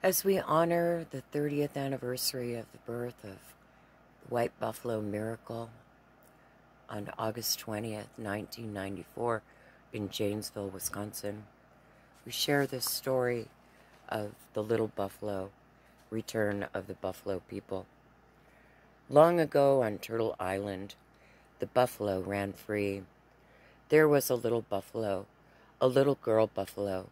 As we honor the 30th anniversary of the birth of the White Buffalo Miracle on August 20th, 1994, in Janesville, Wisconsin, we share this story of the little buffalo, return of the buffalo people. Long ago on Turtle Island, the buffalo ran free. There was a little buffalo, a little girl buffalo,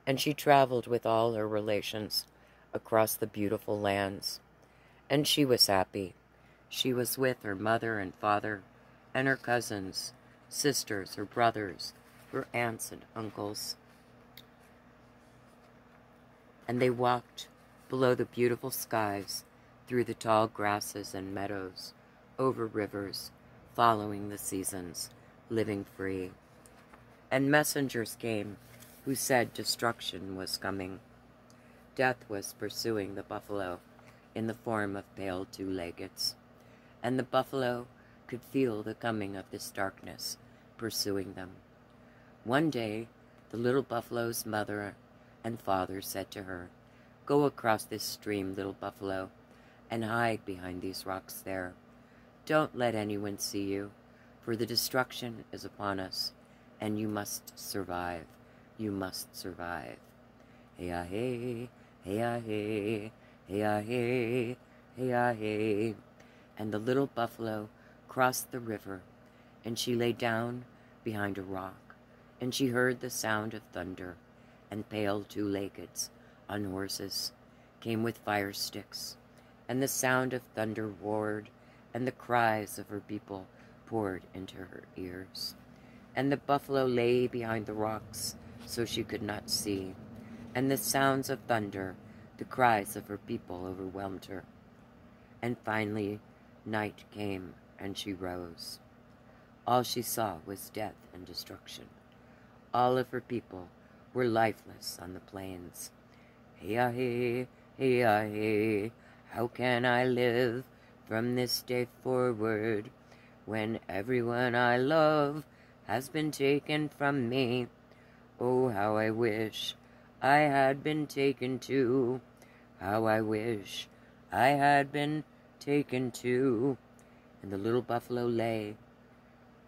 and she traveled with all her relations across the beautiful lands. And she was happy. She was with her mother and father and her cousins, sisters, her brothers, her aunts and uncles. And they walked below the beautiful skies, through the tall grasses and meadows, over rivers, following the seasons, living free. And messengers came who said destruction was coming. Death was pursuing the buffalo in the form of pale two-leggeds, and the buffalo could feel the coming of this darkness pursuing them. One day, the little buffalo's mother and father said to her, "Go across this stream, little buffalo, and hide behind these rocks there. Don't let anyone see you, for the destruction is upon us, and you must survive. You must survive." Hey-ah-hey, hey-ah-hey, hey-ah-hey, hey-ah-hey. And the little buffalo crossed the river, and she lay down behind a rock, and she heard the sound of thunder, and pale two-leggeds on horses came with fire sticks, and the sound of thunder roared, and the cries of her people poured into her ears. And the buffalo lay behind the rocks, so she could not see, and the sounds of thunder, the cries of her people overwhelmed her. And finally, night came, and she rose. All she saw was death and destruction. All of her people were lifeless on the plains. Hey-ah-hey, hey-ah-hey, how can I live from this day forward, when everyone I love has been taken from me? Oh, how I wish I had been taken too. How I wish I had been taken too. And the little buffalo lay,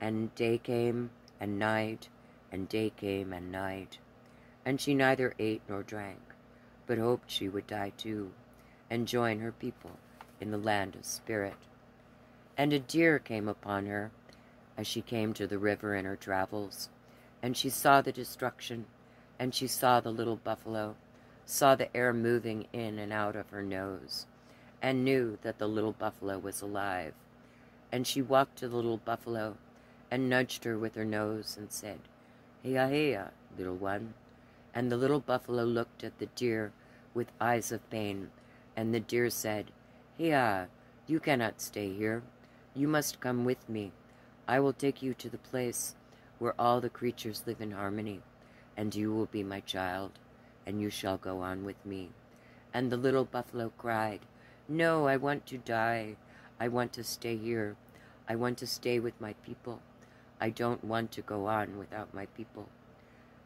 and day came and night, and day came and night. And she neither ate nor drank, but hoped she would die too, and join her people in the land of spirit. And a deer came upon her as she came to the river in her travels, and she saw the destruction, and she saw the little buffalo, saw the air moving in and out of her nose, and knew that the little buffalo was alive. And she walked to the little buffalo, and nudged her with her nose, and said, "Hey-ah, hey-ah, little one." And the little buffalo looked at the deer with eyes of pain, and the deer said, "Hey-ah, you cannot stay here. You must come with me. I will take you to the place where all the creatures live in harmony, and you will be my child, and you shall go on with me." And the little buffalo cried, "No, I want to die. I want to stay here. I want to stay with my people. I don't want to go on without my people."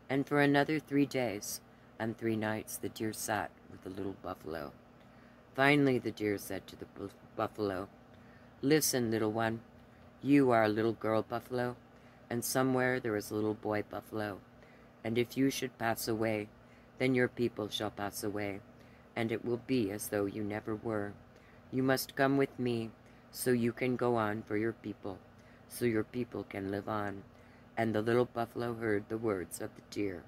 And for another 3 days and 3 nights the deer sat with the little buffalo. Finally the deer said to the buffalo, "Listen, little one, you are a little girl buffalo, and somewhere there is a little boy buffalo. And if you should pass away, then your people shall pass away, and it will be as though you never were. You must come with me, so you can go on for your people, so your people can live on." And the little buffalo heard the words of the deer,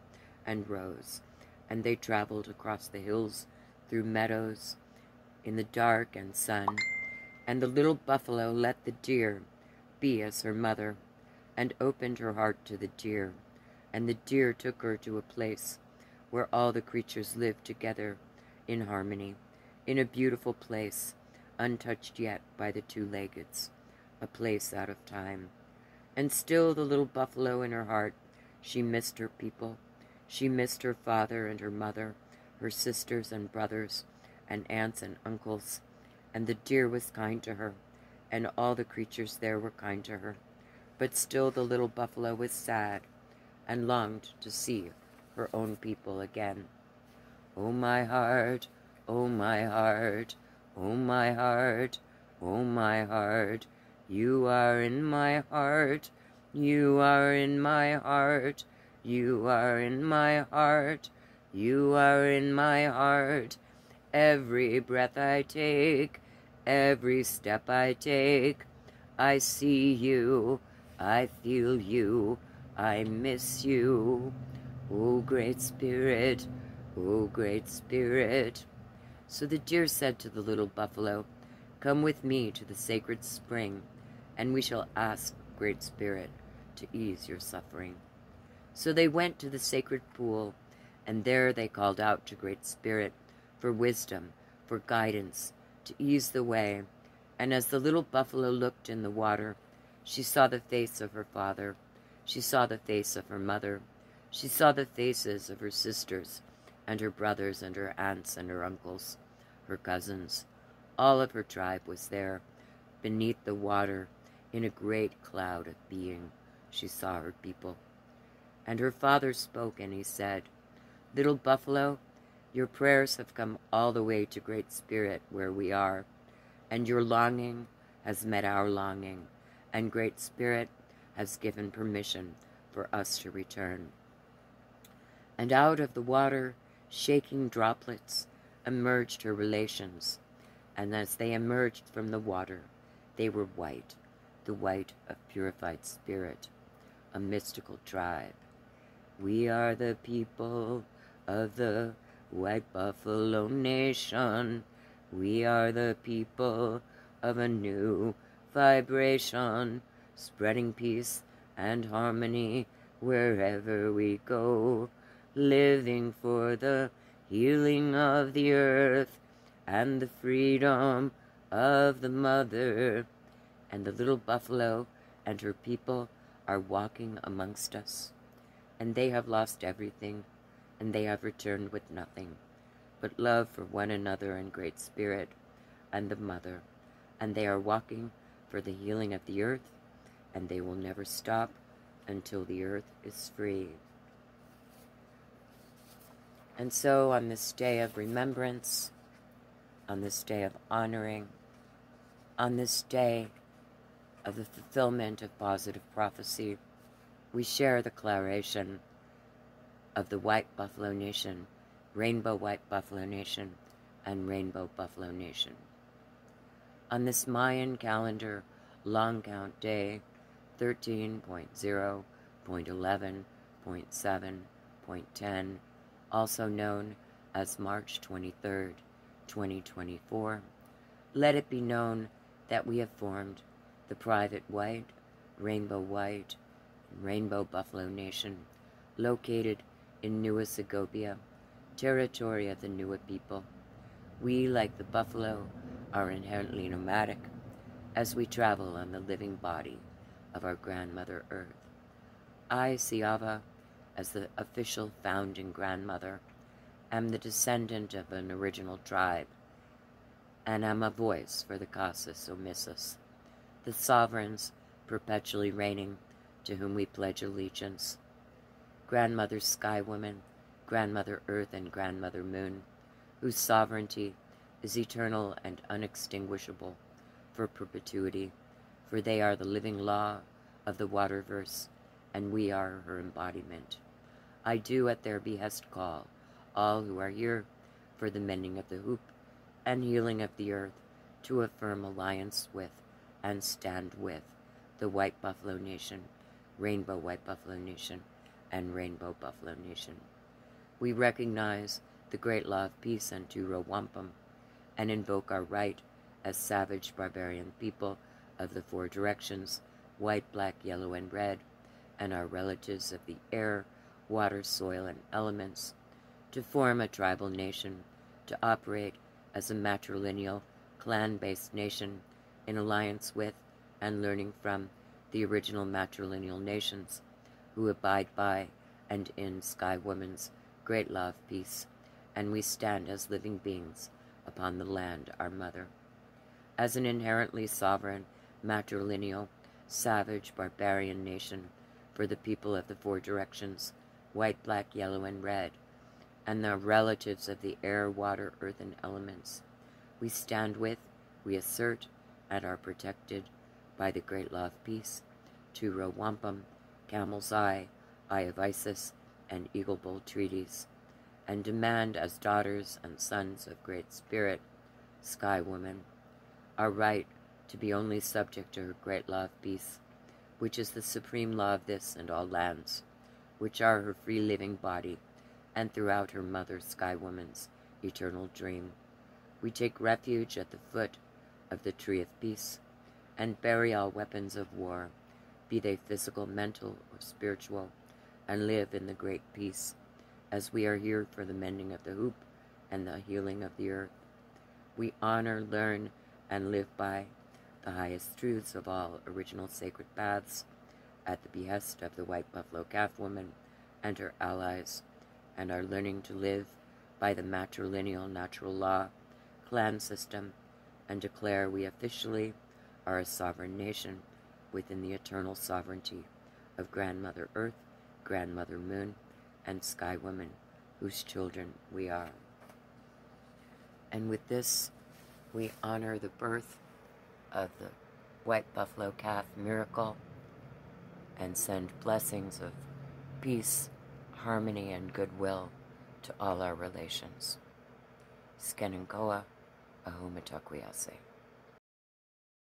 and rose, and they traveled across the hills, through meadows, in the dark and sun. And the little buffalo let the deer be as her mother, and opened her heart to the deer. And the deer took her to a place where all the creatures lived together in harmony, in a beautiful place, untouched yet by the two-leggeds, a place out of time. And still the little buffalo in her heart, she missed her people. She missed her father and her mother, her sisters and brothers, and aunts and uncles. And the deer was kind to her, and all the creatures there were kind to her. But still the little buffalo was sad, and longed to see her own people again. "Oh, my heart, Oh my heart, oh my heart, oh my heart, you are in my heart, you are in my heart, you are in my heart, you are in my heart. Every breath I take, every step I take, I see you, I feel you, I miss you. O Great Spirit, O Great Spirit. So the deer said to the little buffalo, "Come with me to the sacred spring, and we shall ask Great Spirit to ease your suffering." So they went to the sacred pool, and there they called out to Great Spirit for wisdom, for guidance, to ease the way. And as the little buffalo looked in the water, she saw the face of her father, she saw the face of her mother, she saw the faces of her sisters, and her brothers, and her aunts, and her uncles, her cousins. All of her tribe was there, beneath the water, in a great cloud of being. She saw her people. And her father spoke, and he said, "Little buffalo, your prayers have come all the way to Great Spirit where we are, and your longing has met our longing, and Great Spirit has given permission for us to return." And out of the water, shaking droplets, emerged her relations, and as they emerged from the water, they were white, the white of purified spirit, a mystical tribe. We are the people of the White Buffalo Nation. We are the people of a new vibration, spreading peace and harmony wherever we go, living for the healing of the earth and the freedom of the mother. And the little buffalo and her people are walking amongst us, and they have lost everything, and they have returned with nothing but love for one another and Great Spirit and the Mother, and they are walking for the healing of the earth, and they will never stop until the earth is free. And so on this day of remembrance, on this day of honoring, on this day of the fulfillment of positive prophecy, we share the declaration of the White Buffalo Nation, Rainbow White Buffalo Nation, and Rainbow Buffalo Nation. On this Mayan calendar long count day, 13.0.11.7.10, also known as March 23rd, 2024, let it be known that we have formed the private white, Rainbow Buffalo Nation, located in Nua Segovia, territory of the Nua people. We, like the buffalo, are inherently nomadic as we travel on the living body of our grandmother Earth. I, Siava, as the official founding grandmother, am the descendant of an original tribe, and am a voice for the Casus Omissus, the sovereigns perpetually reigning, to whom we pledge allegiance. Grandmother Sky Woman, Grandmother Earth, and Grandmother Moon, whose sovereignty is eternal and unextinguishable for perpetuity, for they are the living law of the waterverse, and we are her embodiment. I do at their behest call all who are here for the mending of the hoop and healing of the earth to affirm alliance with and stand with the White Buffalo Nation, Rainbow White Buffalo Nation, and Rainbow Buffalo Nation. We recognize the great law of peace and Turo Wampum, and invoke our right as savage barbarian people of the four directions, white, black, yellow, and red, and our relatives of the air, water, soil, and elements, to form a tribal nation, to operate as a matrilineal, clan-based nation in alliance with and learning from the original matrilineal nations who abide by and in Sky Woman's great law of peace, and we stand as living beings upon the land, our mother. As an inherently sovereign, matrilineal, savage, barbarian nation for the people of the four directions, white, black, yellow, and red, and the relatives of the air, water, earth, and elements. We stand with, we assert, and are protected by the great law of peace, Tura Wampum, Camel's Eye of Isis, and Eagle Bowl treaties, and demand as daughters and sons of Great Spirit, Sky Woman, our right to be only subject to her great law of peace, which is the supreme law of this and all lands, which are her free living body, and throughout her mother Sky Woman's eternal dream. We take refuge at the foot of the tree of peace, and bury all weapons of war, be they physical, mental, or spiritual, and live in the great peace, as we are here for the mending of the hoop and the healing of the earth. We honor, learn, and live by the highest truths of all original sacred paths, at the behest of the White Buffalo Calf Woman and her allies, and are learning to live by the matrilineal natural law, clan system, and declare we officially are a sovereign nation within the eternal sovereignty of Grandmother Earth, Grandmother Moon, and Sky Woman, whose children we are. And with this, we honor the birth of the White Buffalo Calf miracle and send blessings of peace, harmony, and goodwill to all our relations. Skenenkoa, Ahumatakwiyase.